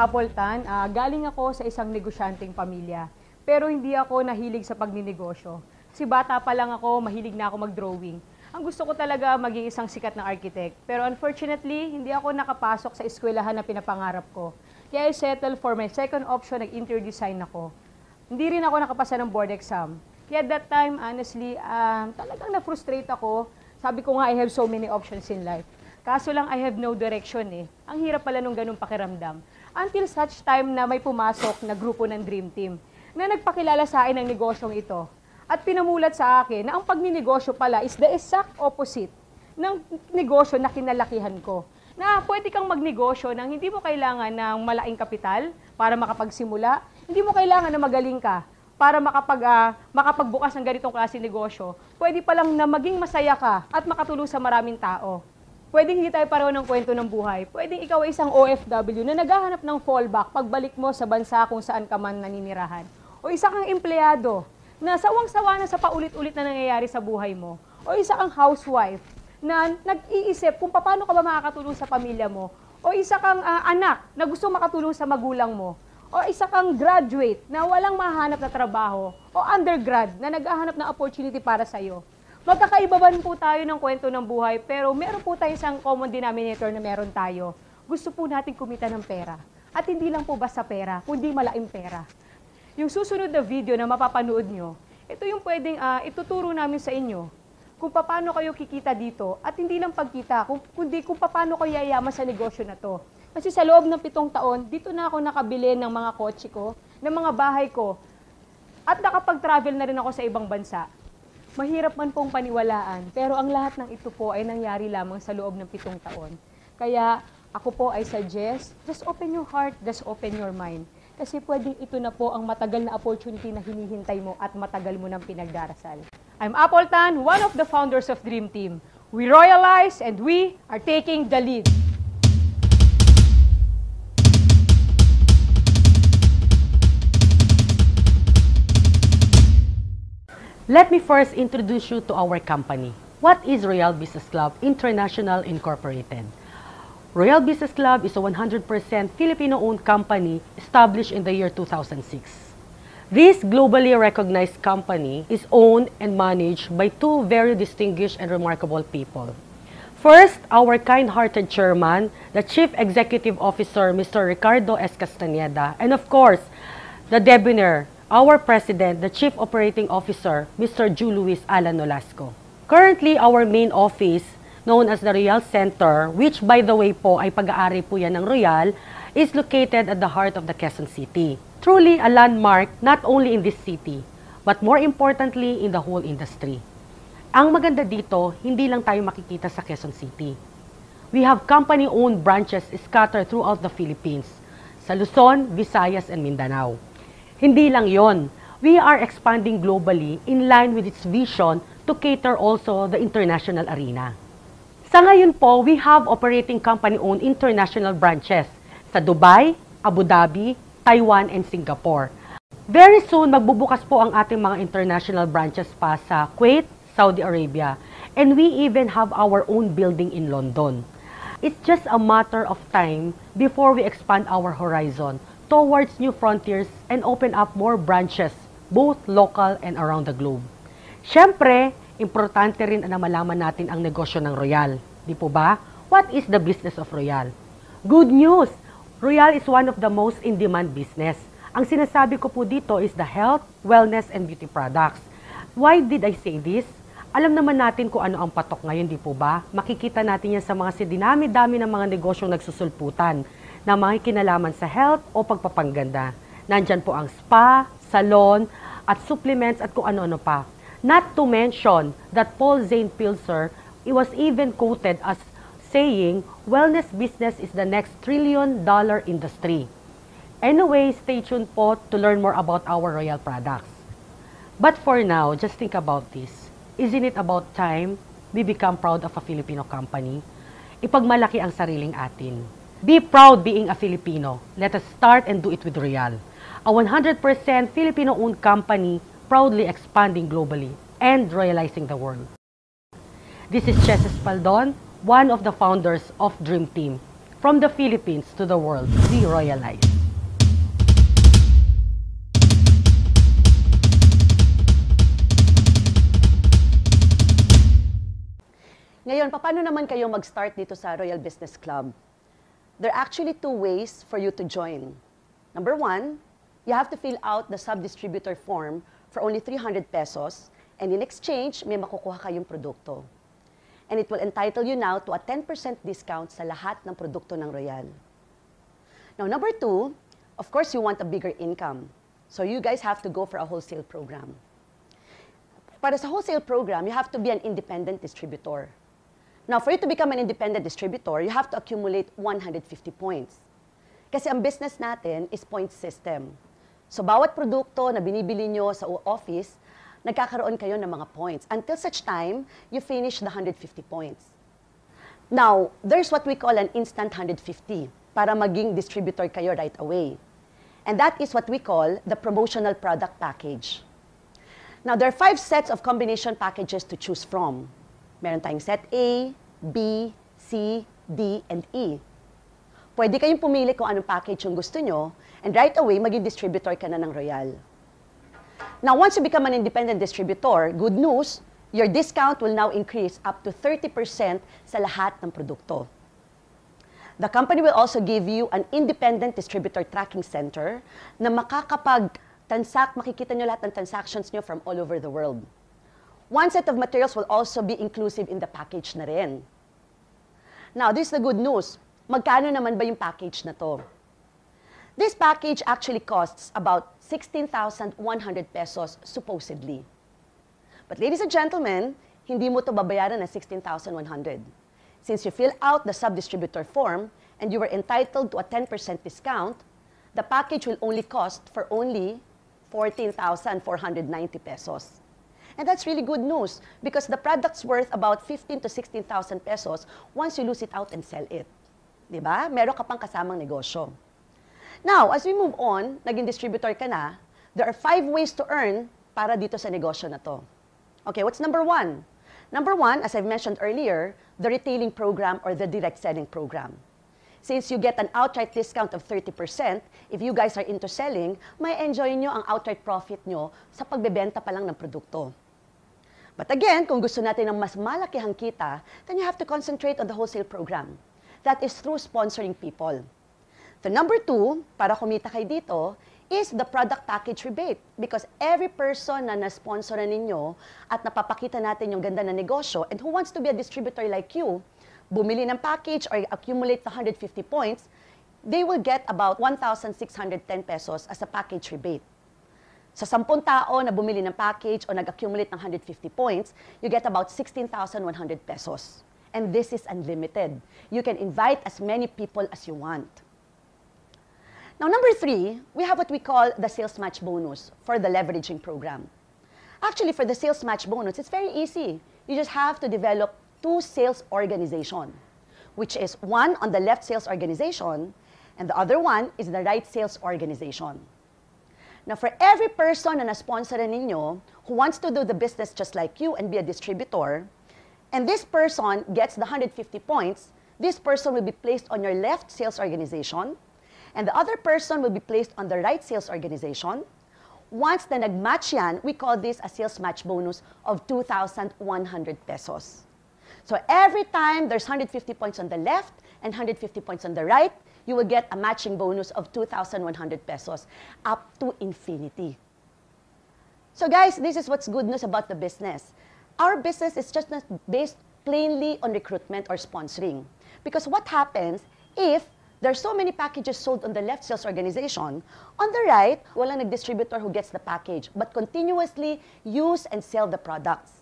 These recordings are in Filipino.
Apple Tan, galing ako sa isang negosyanteng pamilya. Pero hindi ako nahilig sa pagninegosyo. Kasi bata pa lang ako, mahilig na ako mag-drawing. Ang gusto ko talaga maging isang sikat na architect. Pero unfortunately, hindi ako nakapasok sa eskwelahan na pinapangarap ko. Kaya I settle for my second option, nag-interior design ako. Hindi rin ako nakapasa ng board exam. Kaya that time, honestly, talagang na-frustrate ako. Sabi ko nga, I have so many options in life. Kaso lang, I have no direction eh. Ang hirap pala nung ganung pakiramdam. Until such time na may pumasok na grupo ng Dream Team na nagpakilala sa akin ng negosyong ito. At pinamulat sa akin na ang pagninegosyo pala is the exact opposite ng negosyo na kinalakihan ko. Na pwede kang magnegosyo nang hindi mo kailangan ng malaking kapital para makapagsimula. Hindi mo kailangan na magaling ka para makapagbukas ng ganitong klase negosyo. Pwede palang na maging masaya ka at makatulong sa maraming tao. Pwedeng hindi tayo pareho ng kwento ng buhay. Pwedeng ikaw ay isang OFW na naghahanap ng fallback pagbalik mo sa bansa kung saan ka man naninirahan. O isa kang empleyado na sawang-sawa na sa paulit-ulit na nangyayari sa buhay mo. O isa kang housewife na nag-iisip kung paano ka ba makakatulong sa pamilya mo. O isa kang anak na gusto makatulong sa magulang mo. O isa kang graduate na walang mahanap na trabaho. O undergrad na naghahanap ng opportunity para sa'yo. Magkakaibaban po tayo ng kwento ng buhay, pero meron po tayo isang common denominator na meron tayo. Gusto po natin kumita ng pera. At hindi lang po basta pera, kundi malaking pera. Yung susunod na video na mapapanood nyo, ito yung pwedeng ituturo namin sa inyo kung paano kayo kikita dito. At hindi lang pagkita, kundi kung paano kayo yayaman sa negosyo na to. Kasi sa loob ng 7 taon, dito na ako nakabili ng mga kotse ko, ng mga bahay ko, at nakapag-travel na rin ako sa ibang bansa. Mahirap man pong paniwalaan, pero ang lahat ng ito po ay nangyari lamang sa loob ng 7 taon. Kaya ako po ay suggest, just open your heart, just open your mind. Kasi pwedeng ito na po ang matagal na opportunity na hinihintay mo at matagal mo nang pinagdarasal. I'm Apple Tan, one of the founders of Dream Team. We royalize and we are taking the lead. Let me first introduce you to our company. What is Royal Business Club International Incorporated? Royal Business Club is a 100% Filipino-owned company established in the year 2006. This globally recognized company is owned and managed by 2 very distinguished and remarkable people. First, our kind-hearted chairman, the Chief Executive Officer, Mr. Ricardo S. Castañeda, and of course, the debonair, our President, the Chief Operating Officer, Mr. Ju Luis Alan Nolasco. Currently, our main office, known as the Royal Center, which by the way po ay pag-aari po yan ng Royal, is located at the heart of the Quezon City. Truly a landmark not only in this city, but more importantly in the whole industry. Ang maganda dito, hindi lang tayo makikita sa Quezon City. We have company-owned branches scattered throughout the Philippines, sa Luzon, Visayas, and Mindanao. Hindi lang yon, we are expanding globally in line with its vision to cater also the international arena. Sa ngayon po, we have operating company-owned international branches sa Dubai, Abu Dhabi, Taiwan, and Singapore. Very soon, magbubukas po ang ating mga international branches pa sa Kuwait, Saudi Arabia, and we even have our own building in London. It's just a matter of time before we expand our horizon towards new frontiers and open up more branches, both local and around the globe. Siyempre, importante rin na malaman natin ang negosyo ng Royal. Di po ba? What is the business of Royal? Good news! Royal is one of the most in-demand business. Ang sinasabi ko po dito is the health, wellness, and beauty products. Why did I say this? Alam naman natin kung ano ang patok ngayon, di po ba? Makikita natin yan sa mga dinami-dami ng mga negosyong nagsusulputan na mga kinalaman sa health o pagpapangganda. Nandyan po ang spa, salon, at supplements at kung ano-ano pa. Not to mention that Paul Zane Pilzer, it was even quoted as saying, wellness business is the next $1 trillion industry. Anyway, stay tuned po to learn more about our Royal products. But for now, just think about this. Isn't it about time we become proud of a Filipino company? Ipagmalaki ang sariling atin. Be proud being a Filipino. Let us start and do it with Royal. A 100% Filipino-owned company proudly expanding globally and royalizing the world. This is Chess Espaldon, one of the founders of Dream Team. From the Philippines to the world, we royalize. Ngayon, paano naman kayo mag-start dito sa Royal Business Club? There are actually two ways for you to join. Number one, you have to fill out the sub-distributor form for only 300 pesos, and in exchange, may makukuha kayong produkto. And it will entitle you now to a 10% discount sa lahat ng produkto ng Royal. Now, number two, of course, you want a bigger income. So you guys have to go for a wholesale program. Para sa wholesale program, you have to be an independent distributor. Now, for you to become an independent distributor, you have to accumulate 150 points. Kasi ang business natin is point system. So, bawat produkto na binibili nyo sa office, nagkakaroon kayo ng mga points until such time you finish the 150 points. Now, there's what we call an instant 150 para maging distributor kayo right away. And that is what we call the promotional product package. Now, there are 5 sets of combination packages to choose from. Meron tayong set A, B, C, D, and E. Pwede kayong pumili kung anong package yung gusto nyo, and right away, maging distributor ka na ng Royal. Now, once you become an independent distributor, good news, your discount will now increase up to 30% sa lahat ng produkto. The company will also give you an independent distributor tracking center na makikita nyo lahat ng transactions nyo from all over the world. One set of materials will also be inclusive in the package na rin. Now, this is the good news. Magkano naman ba yung package na to? This package actually costs about 16,100 pesos, supposedly. But ladies and gentlemen, hindi mo to babayaran ng 16,100. Since you fill out the sub-distributor form and you were entitled to a 10% discount, the package will only cost for only 14,490 pesos. And that's really good news because the product's worth about 15 to 16,000 pesos once you lose it out and sell it. Diba? Meron ka pang kasamang negosyo. Now, as we move on, naging distributor ka na, there are 5 ways to earn para dito sa negosyo na to. Okay, what's number 1? Number 1, as I've mentioned earlier, the retailing program or the direct selling program. Since you get an outright discount of 30%, if you guys are into selling, may enjoy nyo ang outright profit nyo sa pagbebenta pa lang ng produkto. But again, kung gusto natin ng mas malakihang kita, then you have to concentrate on the wholesale program. That is through sponsoring people. The number 2, para kumita kayo dito, is the product package rebate. Because every person na na-sponsoran ninyo at napapakita natin yung ganda na negosyo and who wants to be a distributor like you, bumili ng package or accumulate the 150 points, they will get about 1,610 pesos as a package rebate. Sa 10 tao na bumili ng package o nag-accumulate ng 150 points, you get about 16,100 pesos. And this is unlimited. You can invite as many people as you want. Now, number 3, we have what we call the sales match bonus for the leveraging program. Actually, for the sales match bonus, it's very easy. You just have to develop 2 sales organizations, which is one on the left sales organization, and the other one is the right sales organization. Now, for every person na na-sponsoran ninyo who wants to do the business just like you and be a distributor, and this person gets the 150 points, this person will be placed on your left sales organization, and the other person will be placed on the right sales organization. Once na nag-match yan, we call this a sales match bonus of 2,100 pesos. So every time there's 150 points on the left and 150 points on the right, you will get a matching bonus of 2,100 pesos up to infinity. So guys, this is what's good news about the business. Our business is just not based plainly on recruitment or sponsoring. Because what happens if there are so many packages sold on the left sales organization, on the right, walang nag-distributor who gets the package, but continuously use and sell the products.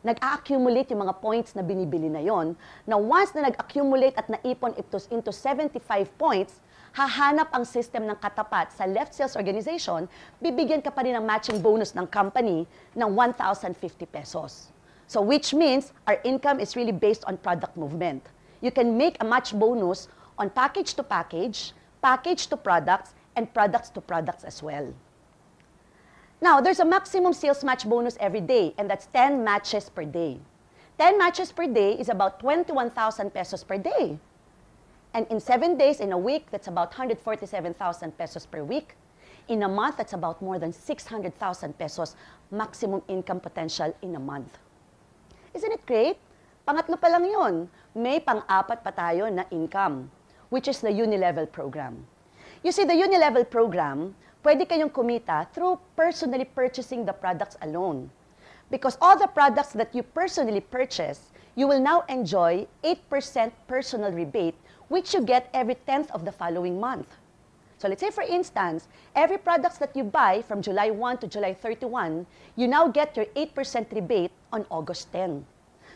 Nag-accumulate yung mga points na binibili na yon. Now, once na nag-accumulate at naipon into 75 points, hahanap ang system ng katapat sa left sales organization, bibigyan ka pa rin ng matching bonus ng company ng 1,050 pesos. So, which means our income is really based on product movement. You can make a match bonus on package to package, package to products, and products to products as well. Now, there's a maximum sales match bonus every day, and that's 10 matches per day. 10 matches per day is about 21,000 pesos per day. And in 7 days in a week, that's about 147,000 pesos per week. In a month, that's about more than 600,000 pesos maximum income potential in a month. Isn't it great? Pangatlo pa lang yun, may pang-apat pa tayo na income, which is the Unilevel program. You see, the Unilevel program, pwede kayong kumita through personally purchasing the products alone. Because all the products that you personally purchase, you will now enjoy 8% personal rebate, which you get every 10th of the following month. So let's say, for instance, every products that you buy from July 1 to July 31, you now get your 8% rebate on August 10.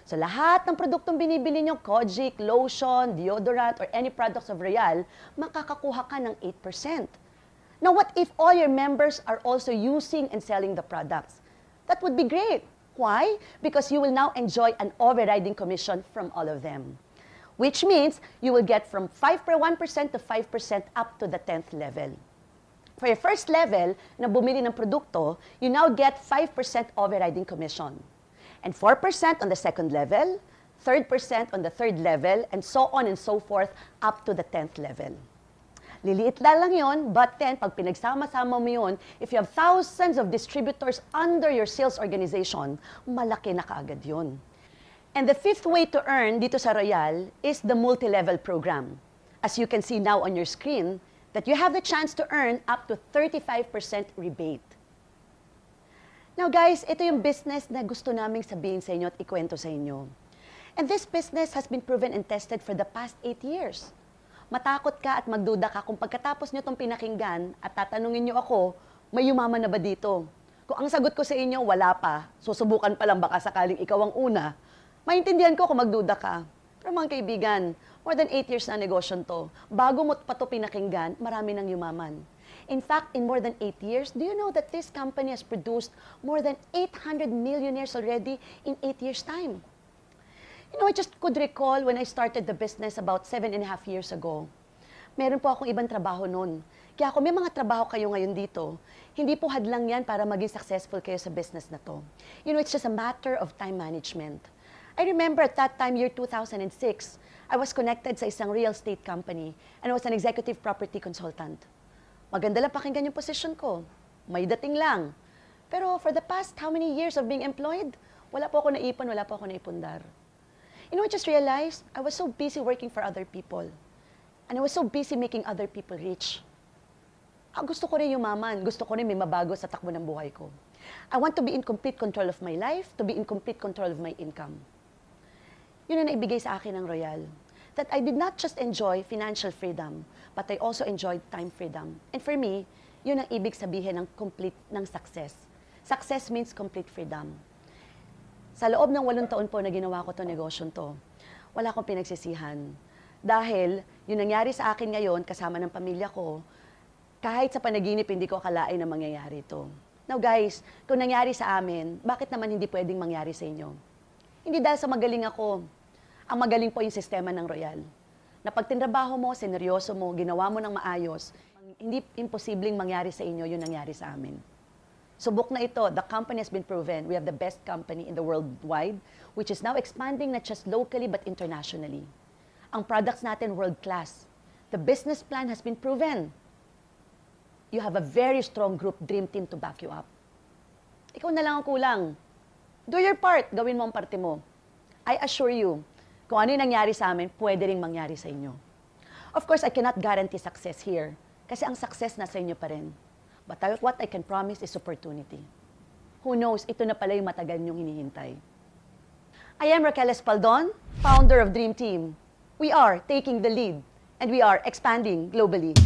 So lahat ng produktong binibili nyo, Kojic, lotion, deodorant, or any products of Royal, makakakuha ka ng 8%. Now, what if all your members are also using and selling the products? That would be great. Why? Because you will now enjoy an overriding commission from all of them. Which means you will get from 1% to 5% up to the 10th level. For your first level na bumili ng produkto, you now get 5% overriding commission. And 4% on the second level, 3% on the third level, and so on and so forth up to the 10th level. Liliit lang yun, but then pag pinagsama-sama mo yun, if you have thousands of distributors under your sales organization, malaki na kaagad yun. And the fifth way to earn dito sa Royal is the multi-level program. As you can see now on your screen, that you have the chance to earn up to 35% rebate. Now guys, ito yung business na gusto naming sabihin sa inyo at ikwento sa inyo. And this business has been proven and tested for the past 8 years. Matakot ka at magduda ka kung pagkatapos nyo itong pinakinggan at tatanungin nyo ako, may yumaman na ba dito? Kung ang sagot ko sa inyo, wala pa, susubukan pa lang baka sakaling ikaw ang una, maintindihan ko kung magduda ka. Pero mga kaibigan, more than 8 years na negosyon to. Bago mo pa ito pinakinggan, marami nang yumaman. In fact, in more than 8 years, do you know that this company has produced more than 800 millionaires already in 8 years' time? You know, I just could recall when I started the business about 7.5 years ago. Meron po akong ibang trabaho noon. Kaya kung may mga trabaho kayo ngayon dito, hindi po hadlang yan para maging successful kayo sa business na to. You know, it's just a matter of time management. I remember at that time, year 2006, I was connected sa isang real estate company and I was an executive property consultant. Maganda lang pakinggan yung position ko. May dating lang. Pero for the past how many years of being employed, wala po ako naipon, wala po ako naipundar. You know, I just realized I was so busy working for other people. And I was so busy making other people rich. Gusto ko rin yumaman. Gusto ko rin may mabago sa takbo ng buhay ko. I want to be in complete control of my life, to be in complete control of my income. Yun ang naibigay sa akin ng Royal. That I did not just enjoy financial freedom, but I also enjoyed time freedom. And for me, yun ang ibig sabihin ng complete ng success. Success means complete freedom. Sa loob ng 8 taon po na ginawa ko itong negosyong to, wala akong pinagsisihan. Dahil yung nangyari sa akin ngayon, kasama ng pamilya ko, kahit sa panaginip, hindi ko akalain na mangyayari ito. Now guys, kung nangyari sa amin, bakit naman hindi pwedeng mangyari sa inyo? Hindi dahil sa magaling ako. Ang magaling po yung sistema ng Royal. Na pag tinrabaho mo, seneryoso mo, ginawa mo ng maayos, hindi imposibleng mangyari sa inyo yung nangyari sa amin. Subok na ito, the company has been proven. We have the best company in the worldwide, which is now expanding not just locally but internationally. Ang products natin world-class. The business plan has been proven. You have a very strong group dream team to back you up. Ikaw na lang ang kulang. Do your part, gawin mo ang parte mo. I assure you, kung ano yung nangyari sa amin, pwede ring mangyari sa inyo. Of course, I cannot guarantee success here. Kasi ang success nasa inyo pa rin. But what I can promise is opportunity. Who knows, ito na pala yung matagal niyong hinihintay. I am Raquel Espaldon, founder of Dream Team. We are taking the lead, and we are expanding globally.